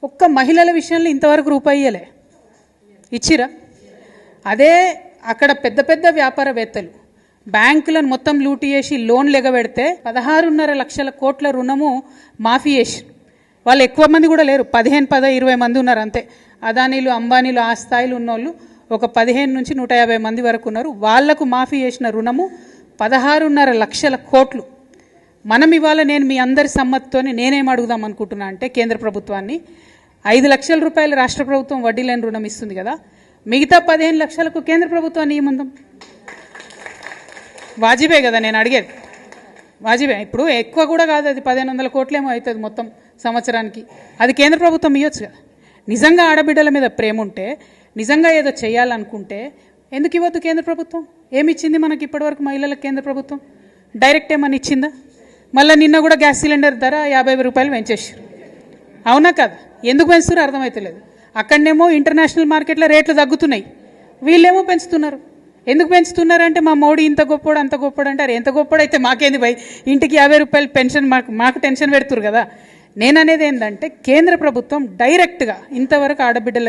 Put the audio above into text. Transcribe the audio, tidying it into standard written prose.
ఒక్క మహిళల విషయంలో ఇంతవరకు రూపాయి ఇయ్యలే. ఇచ్చిరా? అదే అక్కడ పెద్ద పెద్ద వ్యాపారవేత్తలు బ్యాంకులను మొత్తం లూటీ చేసి లోన్లు ఎగబెడితే 16.5 లక్షల కోట్ల రుణము మాఫీ చేసి, వాళ్ళు ఎక్కువ మంది కూడా లేరు, 15-20 మంది ఉన్నారు అంతే. అదానీలు అంబానీలు ఆ స్థాయిలో ఉన్నోళ్ళు ఒక 15 నుంచి 150 మంది వరకు ఉన్నారు. వాళ్లకు మాఫీ చేసిన రుణము 16.5 లక్షల కోట్లు. మనం ఇవాళ నేను మీ అందరి సమ్మతితోనే నేనేం అడుగుదాం అనుకుంటున్నా అంటే, కేంద్ర ప్రభుత్వాన్ని 5 లక్షల రూపాయలు రాష్ట్ర ప్రభుత్వం వడ్డీ లేని రుణం ఇస్తుంది కదా, మిగతా 15 లక్షలకు కేంద్ర ప్రభుత్వాన్ని ఇవ్వమందాం. వాజిబే కదా నేను అడిగేది, వాజిబే. ఇప్పుడు ఎక్కువ కూడా కాదు, అది 1500 కోట్లేమో అవుతుంది మొత్తం సంవత్సరానికి. అది కేంద్ర ప్రభుత్వం ఇవ్వచ్చు కదా. నిజంగా ఆడబిడ్డల మీద ప్రేమ ఉంటే, నిజంగా ఏదో చేయాలనుకుంటే ఎందుకు ఇవ్వద్దు కేంద్ర ప్రభుత్వం? ఏమి ఇచ్చింది మనకి ఇప్పటివరకు మహిళలకు కేంద్ర ప్రభుత్వం? డైరెక్ట్ ఏమని ఇచ్చిందా? మళ్ళీ నిన్న కూడా గ్యాస్ సిలిండర్ ధర 50 రూపాయలు పెంచేసారు. అవునా కదా? ఎందుకు పెంచుతారో అర్థమవుతలేదు. అక్కడనేమో ఇంటర్నేషనల్ మార్కెట్లో రేట్లు తగ్గుతున్నాయి, వీళ్ళేమో పెంచుతున్నారు. ఎందుకు పెంచుతున్నారంటే మా మోడీ ఇంత గొప్పోడు అంత గొప్పోడు అంటారు. ఎంత గొప్పోడైతే మాకేంది భయ్, ఇంటికి 50 రూపాయలు పెన్షన్ మాకు టెన్షన్ పెడుతురు కదా. నేననేది ఏంటంటే, కేంద్ర ప్రభుత్వం డైరెక్ట్గా ఇంతవరకు ఆడబిడ్డల